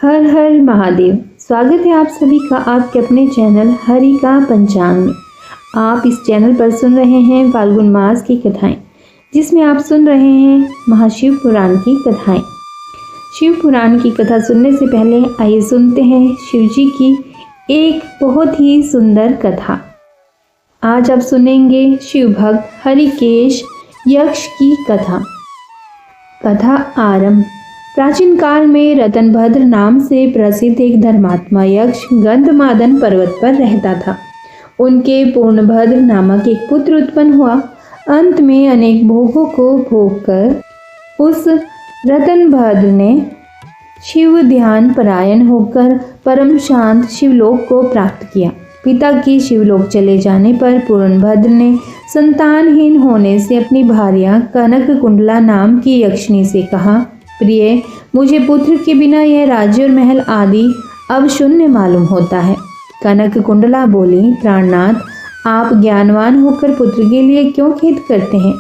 हर हर महादेव। स्वागत है आप सभी का आपके अपने चैनल हरि का पंचांग में। आप इस चैनल पर सुन रहे हैं फाल्गुन मास की कथाएं, जिसमें आप सुन रहे हैं महाशिव पुराण की कथाएं। शिव पुराण की कथा सुनने से पहले आइए सुनते हैं शिव जी की एक बहुत ही सुंदर कथा। आज आप सुनेंगे शिव भक्त हरिकेश यक्ष की कथा। कथा आरंभ। प्राचीन काल में रतनभद्र नाम से प्रसिद्ध एक धर्मात्मा यक्ष गंधमादन पर्वत पर रहता था। उनके पूर्णभद्र नामक एक पुत्र उत्पन्न हुआ। अंत में अनेक भोगों को भोग कर उस रतनभद्र ने शिव ध्यान परायण होकर परम शांत शिवलोक को प्राप्त किया। पिता के शिवलोक चले जाने पर पूर्णभद्र ने संतानहीन होने से अपनी भार्या कनक कुंडला नाम की यक्षिणी से कहा, प्रिय, मुझे पुत्र के बिना यह राज्य और महल आदि अब शून्य मालूम होता है। कनक कुंडला बोली, प्राणनाथ, आप ज्ञानवान होकर पुत्र के लिए क्यों खेद करते हैं?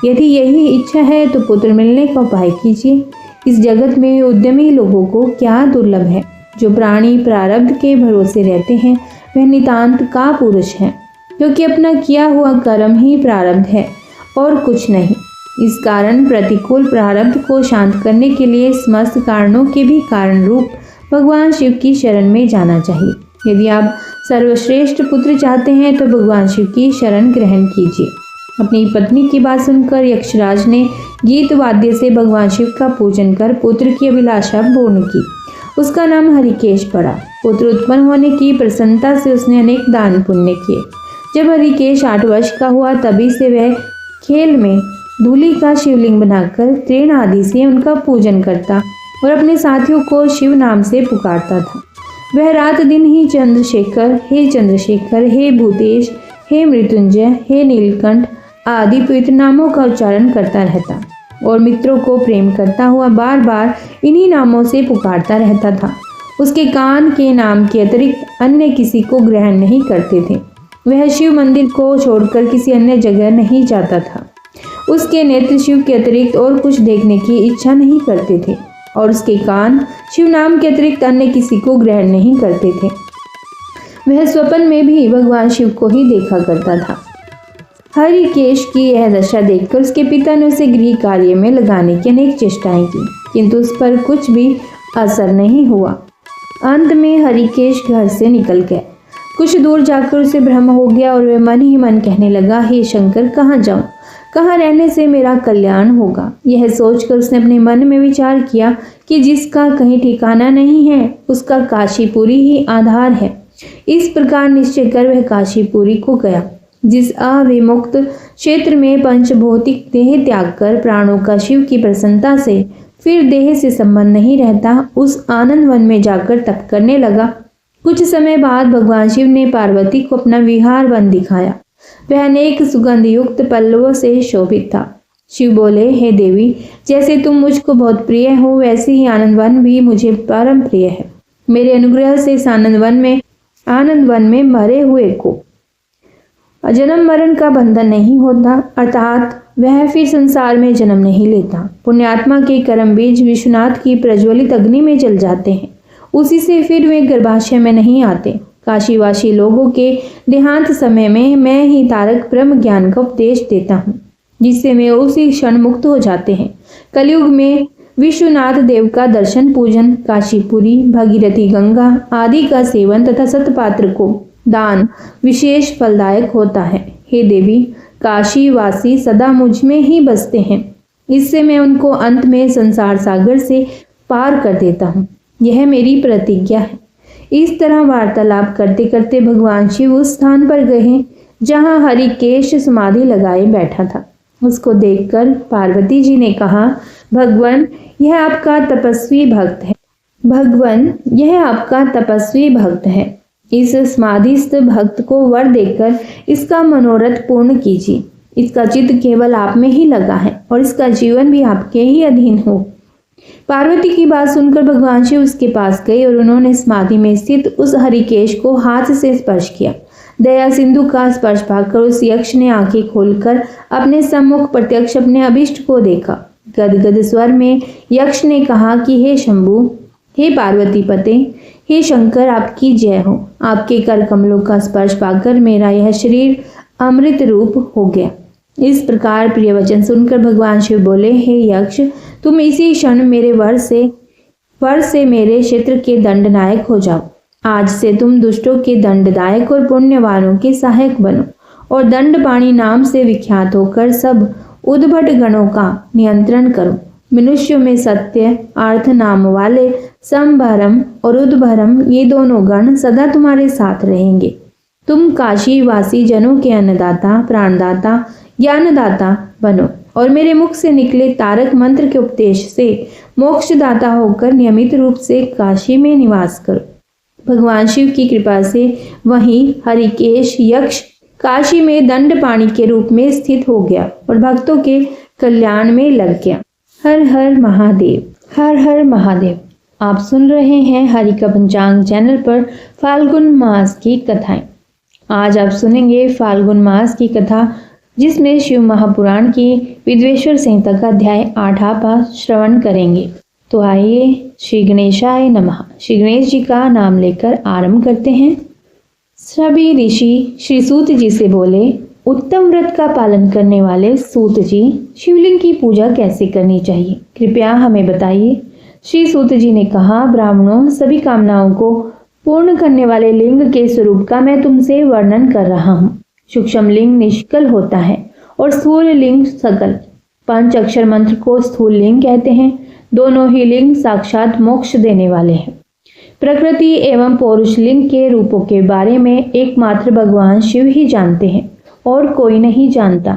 यदि यही इच्छा है तो पुत्र मिलने का उपाय कीजिए। इस जगत में उद्यमी लोगों को क्या दुर्लभ है। जो प्राणी प्रारब्ध के भरोसे रहते हैं वह नितांत का पुरुष है, क्योंकि अपना किया हुआ कर्म ही प्रारब्ध है और कुछ नहीं। इस कारण प्रतिकूल प्रारब्ध को शांत करने के लिए समस्त कारणों के भी कारण रूप भगवान शिव की शरण में जाना चाहिए। यदि आप सर्वश्रेष्ठ पुत्र चाहते हैं तो भगवान शिव की शरण ग्रहण कीजिए। अपनी पत्नी की बात सुनकर यक्षराज ने गीत वाद्य से भगवान शिव का पूजन कर पुत्र की अभिलाषा पूर्ण की। उसका नाम हरिकेश पड़ा। पुत्र उत्पन्न होने की प्रसन्नता से उसने अनेक दान पुण्य किए। जब हरिकेश 8 वर्ष का हुआ तभी से वह खेल में धूलि का शिवलिंग बनाकर तृण आदि से उनका पूजन करता और अपने साथियों को शिव नाम से पुकारता था। वह रात दिन ही चंद्रशेखर, हे भूतेश, हे मृत्युंजय, हे नीलकंठ आदि पवित्र नामों का उच्चारण करता रहता और मित्रों को प्रेम करता हुआ बार बार इन्हीं नामों से पुकारता रहता था। उसके कान के नाम के अतिरिक्त अन्य किसी को ग्रहण नहीं करते थे। वह शिव मंदिर को छोड़कर किसी अन्य जगह नहीं जाता था। उसके नेत्र शिव के अतिरिक्त और कुछ देखने की इच्छा नहीं करते थे और उसके कान शिव नाम के अतिरिक्त अन्य किसी को ग्रहण नहीं करते थे। वह स्वप्न में भी भगवान शिव को ही देखा करता था। हरिकेश की यह दशा देखकर उसके पिता ने उसे गृह कार्य में लगाने की अनेक चेष्टाएं की, किंतु उस पर कुछ भी असर नहीं हुआ। अंत में हरिकेश घर से निकल गया। कुछ दूर जाकर उसे भ्रम हो गया और वह मन ही मन कहने लगा, हे शंकर, कहाँ जाऊं? कहाँ रहने से मेरा कल्याण होगा? यह सोचकर उसने अपने मन में विचार किया कि जिसका कहीं ठिकाना नहीं है उसका काशीपुरी ही आधार है। इस प्रकार निश्चय कर वह काशीपुरी को गया। जिस अविमुक्त क्षेत्र में पंचभौतिक देह त्याग कर प्राणों का शिव की प्रसन्नता से फिर देह से संबंध नहीं रहता, उस आनंद वन में जाकर तप करने लगा। कुछ समय बाद भगवान शिव ने पार्वती को अपना विहार वन दिखाया। वह अनेक सुगंध युक्त पल्लवों से शोभित था। शिव बोले, हे देवी, जैसे तुम मुझको बहुत प्रिय हो वैसे ही आनंदवन भी मुझे परम प्रिय है। मेरे अनुग्रह से इस आनंदवन में मरे हुए को जन्म मरण का बंधन नहीं होता, अर्थात वह फिर संसार में जन्म नहीं लेता। पुण्यात्मा के कर्म बीज विश्वनाथ की प्रज्वलित अग्नि में जल जाते हैं, उसी से फिर वे गर्भाशय में नहीं आते। काशीवासी लोगों के देहांत समय में मैं ही तारक ब्रह्म ज्ञान का उपदेश देता हूँ, जिससे वे उसी क्षण मुक्त हो जाते हैं। कलयुग में विश्वनाथ देव का दर्शन, पूजन, काशीपुरी, भगीरथी गंगा आदि का सेवन तथा सतपात्र को दान विशेष फलदायक होता है। हे देवी, काशीवासी सदा मुझ में ही बसते हैं, इससे मैं उनको अंत में संसार सागर से पार कर देता हूँ। यह मेरी प्रतिज्ञा है। इस तरह वार्तालाप करते करते भगवान शिव उस स्थान पर गए जहां हरिकेश समाधि लगाए बैठा था। उसको देखकर पार्वती जी ने कहा, भगवान, यह आपका तपस्वी भक्त है। इस समाधिस्थ भक्त को वर देकर इसका मनोरथ पूर्ण कीजिए। इसका चित्त केवल आप में ही लगा है और इसका जीवन भी आपके ही अधीन हो। पार्वती की बात सुनकर भगवान शिव उसके पास गए और उन्होंने समाधि में स्थित उस हरिकेश को हाथ से स्पर्श किया। दया सिंधु का स्पर्श पाकर उस यक्ष ने आंखें खोलकर अपने सम्मुख प्रत्यक्ष अपने अभिष्ट को देखा। गदगद स्वर में यक्ष ने कहा कि हे शंभु, हे पार्वती पते, हे शंकर, आपकी जय हो। आपके कर कमलों का स्पर्श पाकर मेरा यह शरीर अमृत रूप हो गया। इस प्रकार प्रिय वचन सुनकर भगवान शिव बोले, हे यक्ष, तुम इसी क्षण मेरे वर से मेरे क्षेत्र के दंडनायक हो जाओ। आज से तुम दुष्टों के दंडदायक और पुण्यवानों के सहायक बनो और दंडपाणी नाम से विख्यात होकर सब उद्भट गणों का नियंत्रण करो। मनुष्यों में सत्य अर्थ नाम वाले संभरम और उद्भरम, ये दोनों गण सदा तुम्हारे साथ रहेंगे। तुम काशी वासी जनों के अन्नदाता, प्राणदाता, ज्ञानदाता बनो और मेरे मुख से निकले तारक मंत्र के उपदेश से मोक्षदाता होकर नियमित रूप से काशी में निवास करो। भगवान शिव की कृपा से वहीं हरिकेश यक्ष काशी में दंडपाणी के रूप में स्थित हो गया और भक्तों के कल्याण में लग गया। हर हर महादेव, हर हर महादेव। आप सुन रहे हैं हरि का पंचांग चैनल पर फाल्गुन मास की कथाएं। आज आप सुनेंगे फाल्गुन मास की कथा, जिसमें शिव महापुराण की विद्वेश्वर संहिता का अध्याय 8 आप श्रवण करेंगे। तो आइए श्री गणेशाय नमः, श्री गणेश जी का नाम लेकर आरंभ करते हैं। सभी ऋषि श्री सूत जी से बोले, उत्तम व्रत का पालन करने वाले सूत जी, शिवलिंग की पूजा कैसे करनी चाहिए, कृपया हमें बताइए। श्री सूत जी ने कहा, ब्राह्मणों, सभी कामनाओं को पूर्ण करने वाले लिंग के स्वरूप का मैं तुमसे वर्णन कर रहा हूँ। सूक्ष्म लिंग निष्कल होता है और स्थूल लिंग सकल। पंच अक्षर मंत्र को स्थूल लिंग कहते हैं। दोनों ही लिंग साक्षात मोक्ष देने वाले हैं। प्रकृति एवं पौरुष लिंग के रूपों के बारे में एकमात्र भगवान शिव ही जानते हैं और कोई नहीं जानता।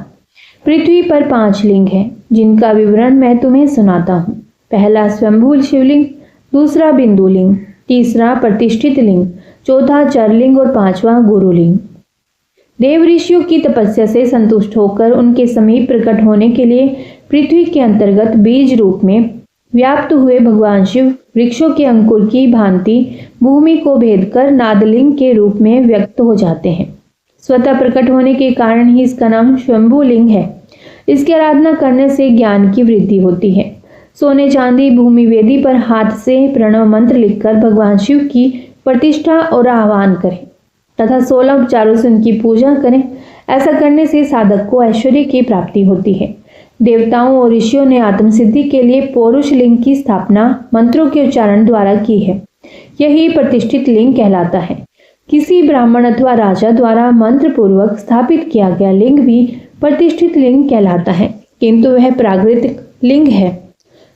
पृथ्वी पर 5 लिंग हैं, जिनका विवरण मैं तुम्हें सुनाता हूँ। पहला स्वयंभू शिवलिंग, दूसरा बिंदु लिंग, तीसरा प्रतिष्ठित लिंग, चौथा चरलिंग और 5वां गुरुलिंग। देव ऋषियों की तपस्या से संतुष्ट होकर उनके समीप प्रकट होने के लिए पृथ्वी के अंतर्गत बीज रूप में व्याप्त हुए भगवान शिव वृक्षों के अंकुर की भांति भूमि को भेद कर नादलिंग के रूप में व्यक्त हो जाते हैं। स्वतः प्रकट होने के कारण ही इसका नाम स्वयंभू लिंग है। इसकी आराधना करने से ज्ञान की वृद्धि होती है। सोने चांदी भूमि वेदी पर हाथ से प्रणव मंत्र लिखकर भगवान शिव की प्रतिष्ठा और आह्वान करें तथा 16 उपचारों से उनकी पूजा करें। ऐसा करने से साधक को ऐश्वर्य की प्राप्ति होती है। देवताओं और ऋषियों ने आत्मसिद्धि के लिए पौरुष लिंग की स्थापना मंत्रों के उच्चारण द्वारा की है। यही प्रतिष्ठित लिंग कहलाता है। किसी ब्राह्मण अथवा राजा द्वारा मंत्र पूर्वक स्थापित किया गया लिंग भी प्रतिष्ठित लिंग कहलाता है, किंतु वह प्राकृतिक लिंग है।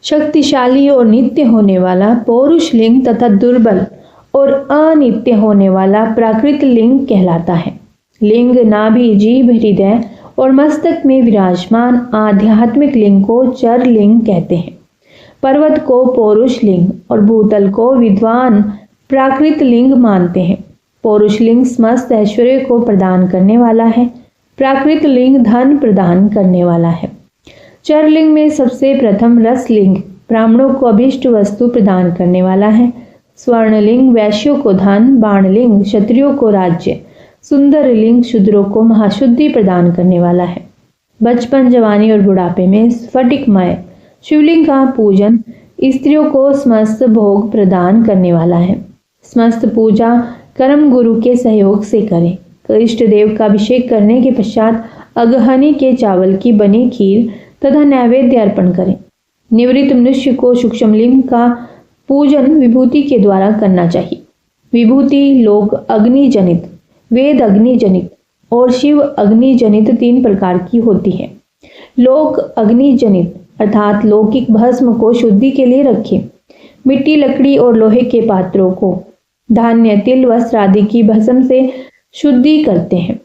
शक्तिशाली और नित्य होने वाला पौरुष लिंग तथा दुर्बल और अनित्य होने वाला प्राकृत लिंग कहलाता है। लिंग नाभि, जीभ, हृदय और मस्तक में विराजमान आध्यात्मिक लिंग को चर लिंग कहते हैं। पर्वत को पौरुष लिंग और भूतल को विद्वान प्राकृत लिंग मानते हैं। पौरुष लिंग समस्त ऐश्वर्य को प्रदान करने वाला है। प्राकृत लिंग धन प्रदान करने वाला है। चर लिंग में सबसे प्रथम रस लिंग ब्राह्मणों को अभिष्ट वस्तु प्रदान करने वाला है। स्वर्णलिंग वैश्यों को धन, बाणलिंग क्षत्रियों को राज्य, सुंदर लिंग शूद्रों को महाशुद्धि प्रदान करने वाला है। बचपन, जवानी और बुढ़ापे में स्फटिकमय शिवलिंग का पूजन स्त्रियों को समस्त भोग प्रदान करने वाला है। समस्त पूजा कर्म गुरु के सहयोग से करें। इष्ट देव का अभिषेक करने के पश्चात अगहनी के चावल की बनी खीर तथा नैवेद्य अर्पण करें। निवृत्त मनुष्य को सूक्ष्म लिंग का पूजन विभूति के द्वारा करना चाहिए। विभूति लोक अग्नि जनित, वेद अग्नि जनित और शिव अग्नि जनित 3 प्रकार की होती है। लोक अग्नि जनित अर्थात लौकिक भस्म को शुद्धि के लिए रखें। मिट्टी, लकड़ी और लोहे के पात्रों को धान्य, तिल, वस्त्र आदि की भस्म से शुद्धि करते हैं।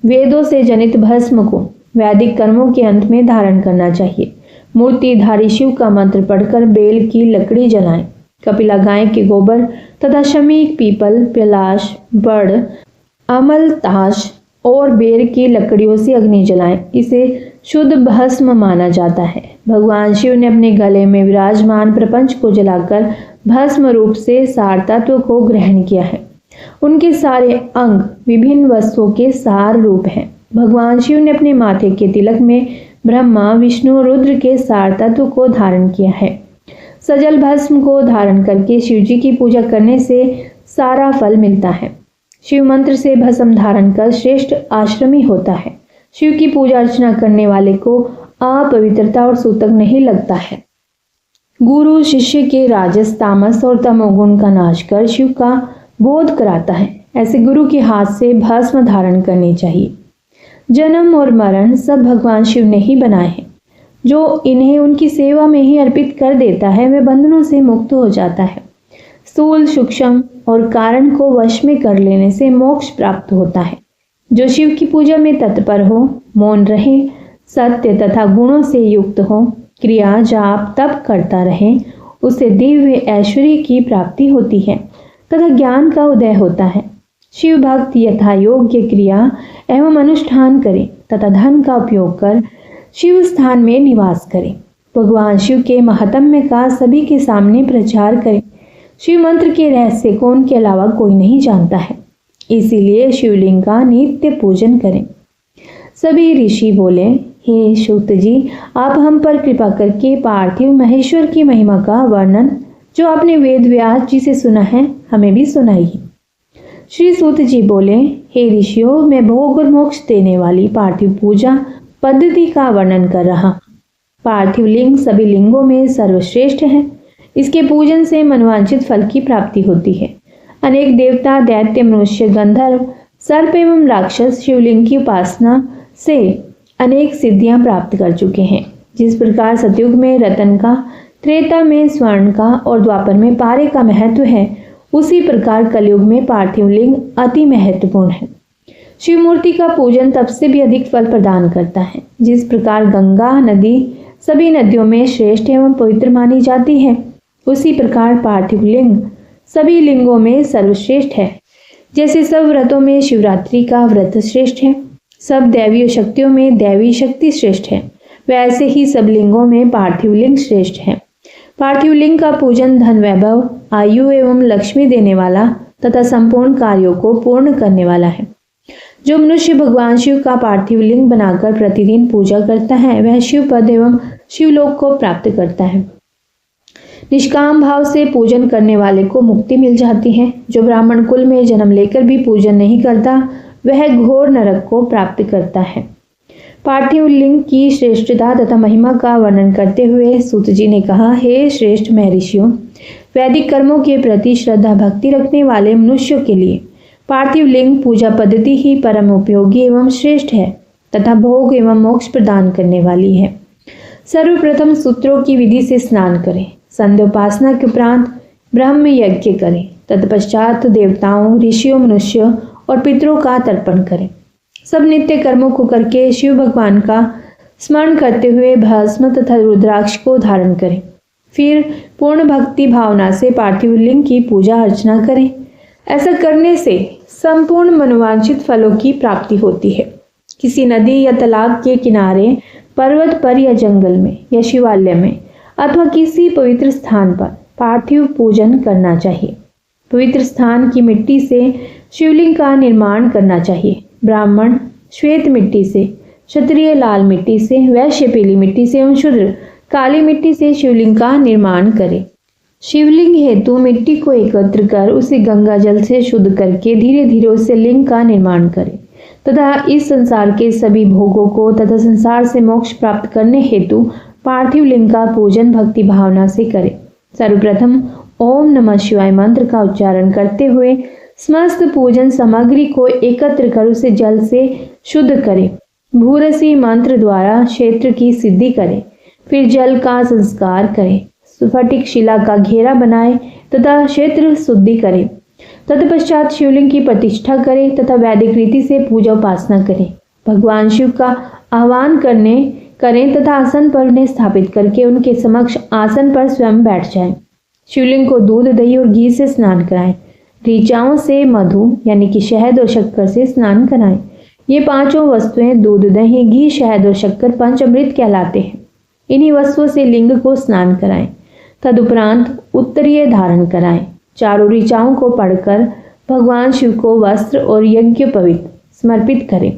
वेदों से जनित भस्म को वैदिक कर्मों के अंत में धारण करना चाहिए। मूर्तिधारी शिव का मंत्र पढ़कर बेल की लकड़ी जलाएं। कपिला गाय के गोबर तथा शमी, पीपल, पलाश, बड़, अमलताश और बेर की लकड़ियों से अग्नि जलाएं। इसे शुद्ध भस्म माना जाता है। भगवान शिव ने अपने गले में विराजमान प्रपंच को जलाकर भस्म रूप से सार तत्व को ग्रहण किया है। उनके सारे अंग विभिन्न वस्तुओं के सार रूप हैं। भगवान शिव ने अपने माथे के तिलक में ब्रह्मा, विष्णु, रुद्र के सार तत्व को धारण किया है। सजल भस्म को धारण करके शिव जी की पूजा करने से सारा फल मिलता है। शिव मंत्र से भस्म धारण कर श्रेष्ठ आश्रमी होता है। शिव की पूजा अर्चना करने वाले को अपवित्रता और सूतक नहीं लगता है। गुरु शिष्य के राजस, तामस और तमोगुण का नाश कर शिव का बोध कराता है। ऐसे गुरु के हाथ से भस्म धारण करनी चाहिए। जन्म और मरण सब भगवान शिव ने ही बनाए हैं। जो इन्हें उनकी सेवा में ही अर्पित कर देता है वह बंधनों से मुक्त हो जाता है। स्थूल, सूक्ष्म और कारण को वश में कर लेने से मोक्ष प्राप्त होता है। जो शिव की पूजा में तत्पर हो, मौन रहे, सत्य तथा गुणों से युक्त हो, क्रिया जाप तप करता रहे, उसे दिव्य ऐश्वर्य की प्राप्ति होती है तथा ज्ञान का उदय होता है। शिव भक्त यथा योग्य क्रिया एवं अनुष्ठान करे तथा धन का उपयोग कर शिव स्थान में निवास करे। भगवान शिव के महात्म्य का सभी के सामने प्रचार करे। शिव मंत्र के रहस्य को उनके अलावा कोई नहीं जानता है, इसीलिए शिवलिंग का नित्य पूजन करें। सभी ऋषि बोले, हे सूत जी, आप हम पर कृपा करके पार्थिव महेश्वर की महिमा का वर्णन जो आपने वेद व्यास जी से सुना है हमें भी सुनाइए। श्री सूत जी बोले, हे ऋषियों, मैं भोग और मोक्ष देने वाली पार्थिव पूजा पद्धति का वर्णन कर रहा। पार्थिव लिंग सभी लिंगों में सर्वश्रेष्ठ है। इसके पूजन से मनोवांछित फल की प्राप्ति होती है। अनेक देवता, दैत्य, मनुष्य, गंधर्व, सर्प एवं राक्षस शिवलिंग की उपासना से अनेक सिद्धियां प्राप्त कर चुके हैं। जिस प्रकार सतयुग में रतन का, त्रेता में स्वर्ण का और द्वापर में पारे का महत्व है, उसी प्रकार कलयुग में पार्थिव लिंग अति महत्वपूर्ण है। शिव मूर्ति का पूजन तब से भी अधिक फल प्रदान करता है। जिस प्रकार गंगा नदी सभी नदियों में श्रेष्ठ एवं पवित्र मानी जाती है, उसी प्रकार पार्थिव लिंग सभी लिंगों में सर्वश्रेष्ठ है। जैसे सब व्रतों में शिवरात्रि का व्रत श्रेष्ठ है, सब दैवीय शक्तियों में दैवी शक्ति श्रेष्ठ है, वैसे ही सब लिंगों में पार्थिव लिंग श्रेष्ठ है। पार्थिव लिंग का पूजन धन, वैभव, आयु एवं लक्ष्मी देने वाला तथा संपूर्ण कार्यों को पूर्ण करने वाला है। जो मनुष्य भगवान शिव का पार्थिव लिंग बनाकर प्रतिदिन पूजा करता है वह शिव पद एवं शिवलोक को प्राप्त करता है। निष्काम भाव से पूजन करने वाले को मुक्ति मिल जाती है। जो ब्राह्मण कुल में जन्म लेकर भी पूजन नहीं करता वह घोर नरक को प्राप्त करता है। पार्थिव लिंग की श्रेष्ठता तथा महिमा का वर्णन करते हुए सूत जी ने कहा, हे श्रेष्ठ महर्षियों, वैदिक कर्मों के प्रति श्रद्धा भक्ति रखने वाले मनुष्यों के लिए पार्थिव लिंग पूजा पद्धति ही परम उपयोगी एवं श्रेष्ठ है तथा भोग एवं मोक्ष प्रदान करने वाली है। सर्वप्रथम सूत्रों की विधि से स्नान करें। संध्योपासना के उपरांत ब्रह्म यज्ञ करें। तत्पश्चात देवताओं, ऋषियों, मनुष्यों और पितरों का तर्पण करें। सब नित्य कर्मों को करके शिव भगवान का स्मरण करते हुए भस्म तथा रुद्राक्ष को धारण करें। फिर पूर्ण भक्ति भावना से पार्थिव लिंग की पूजा अर्चना करें। ऐसा करने से संपूर्ण मनोवांछित फलों की प्राप्ति होती है। किसी नदी या तालाब के किनारे, पर्वत पर या जंगल में या शिवालय में अथवा किसी पवित्र स्थान पर पार्थिव पूजन करना चाहिए। पवित्र स्थान की मिट्टी से शिवलिंग का निर्माण करना चाहिए। ब्राह्मण श्वेत मिट्टी से, क्षत्रिय लाल मिट्टी से, वैश्य पीली मिट्टी से एवं शूद्र काली मिट्टी से शिवलिंग का निर्माण करें। शिवलिंग हेतु मिट्टी को एकत्र कर उसे गंगा जल से शुद्ध करके धीरे धीरे उससे लिंग का निर्माण करें तथा इस संसार के सभी भोगों को तथा संसार से मोक्ष प्राप्त करने हेतु पार्थिव लिंग का पूजन भक्ति भावना से करें। सर्वप्रथम ओम नमः शिवाय मंत्र का उच्चारण करते हुए समस्त पूजन सामग्री को एकत्र कर उसे जल से शुद्ध करें। भूरसी मंत्र द्वारा क्षेत्र की सिद्धि करें। फिर जल का संस्कार करें। स्फटिक शिला का घेरा बनाएं तथा क्षेत्र शुद्धि करें। तत्पश्चात शिवलिंग की प्रतिष्ठा करें तथा वैदिक रीति से पूजा उपासना करें। भगवान शिव का आह्वान करें तथा आसन पर उन्हें स्थापित करके उनके समक्ष आसन पर स्वयं बैठ जाएं। शिवलिंग को दूध, दही और घी से स्नान कराएं। ऋचाओं से मधु यानी कि शहद और शक्कर से स्नान कराएं। ये पांचों वस्तुएं दूध, दही, घी, शहद और शक्कर पंचामृत कहलाते हैं। इन्हीं वस्तुओं से लिंग को स्नान कराएं। तदुपरांत उत्तरीय धारण कराएं। चारों ऋचाओं को पढ़कर भगवान शिव को वस्त्र और यज्ञोपवीत समर्पित करें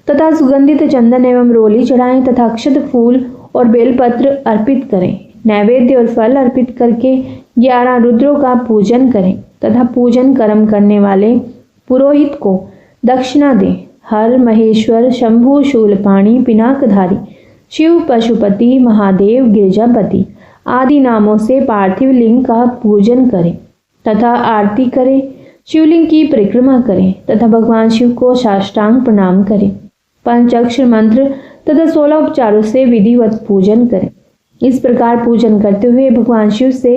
तथा सुगंधित चंदन एवं रोली चढ़ाएं तथा अक्षत, फूल और बेलपत्र अर्पित करें। नैवेद्य और फल अर्पित करके 11 रुद्रों का पूजन करें तथा पूजन कर्म करने वाले पुरोहित को दक्षिणा दें। हर महेश्वर शंभु शूलपाणी पिनाकधारी शिव पशुपति महादेव गिरिजापति आदि नामों से पार्थिव लिंग का पूजन करें तथा आरती करें। शिवलिंग की परिक्रमा करें तथा भगवान शिव को साष्टांग प्रणाम करें। पंचाक्षर मंत्र तथा 16 उपचारों से विधिवत पूजन करें। इस प्रकार पूजन करते हुए भगवान शिव से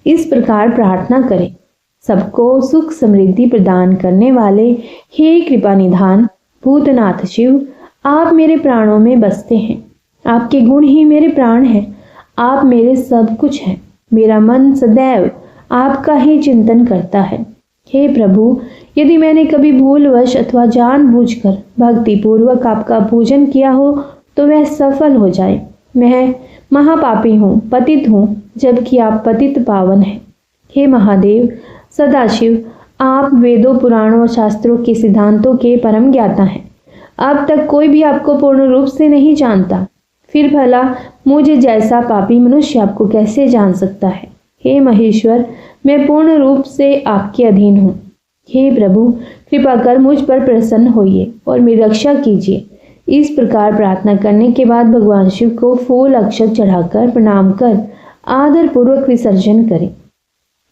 इस प्रकार प्रार्थना करें। सबको सुख समृद्धि प्रदान करने वाले हे कृपा निधान भूतनाथ शिव, आप मेरे प्राणों में बसते हैं। आपके गुण ही मेरे प्राण हैं। आप मेरे सब कुछ हैं। मेरा मन सदैव आपका ही चिंतन करता है। हे प्रभु, यदि मैंने कभी भूलवश अथवा जानबूझकर भक्ति पूर्वक आपका पूजन किया हो तो वह सफल हो जाए। मैं महापापी हूँ, पतित हूँ, जबकि आप पतित पावन हैं। हे महादेव सदाशिव, आप वेदों पुराणों और शास्त्रों के सिद्धांतों के परम ज्ञाता हैं। अब तक कोई भी आपको पूर्ण रूप से नहीं जानता, फिर भला मुझे जैसा पापी मनुष्य आपको कैसे जान सकता है। हे महेश्वर, मैं पूर्ण रूप से आपके अधीन हूँ। हे प्रभु, कृपा कर मुझ पर प्रसन्न होइए और मेरी रक्षा कीजिए। इस प्रकार प्रार्थना करने के बाद भगवान शिव को फूल अक्षत चढ़ाकर प्रणाम कर आदर पूर्वक विसर्जन करें।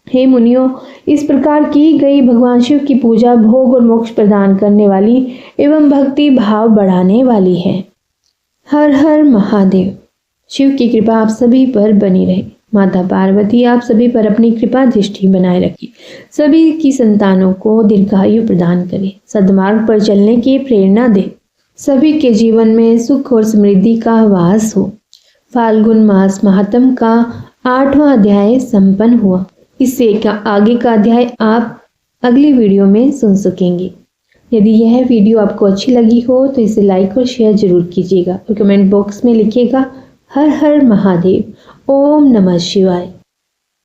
हे मुनियों, इस प्रकार की गई भगवान शिव की पूजा भोग और मोक्ष प्रदान करने वाली एवं भक्ति भाव बढ़ाने वाली है। हर हर महादेव। शिव की कृपा आप सभी पर बनी रहे। माता पार्वती आप सभी पर अपनी कृपा दृष्टि बनाए रखी, सभी की संतानों को दीर्घायु प्रदान करे, सद्मार्ग पर चलने की प्रेरणा दे, सभी के जीवन में सुख और समृद्धि का वास हो। फाल्गुन मास महात्म का 8वां अध्याय संपन्न हुआ। इससे आगे का अध्याय आप अगली वीडियो में सुन सकेंगे। यदि यह वीडियो आपको अच्छी लगी हो तो इसे लाइक और शेयर जरूर कीजिएगा और कमेंट बॉक्स में लिखिएगा हर हर महादेव। ओम नमः शिवाय।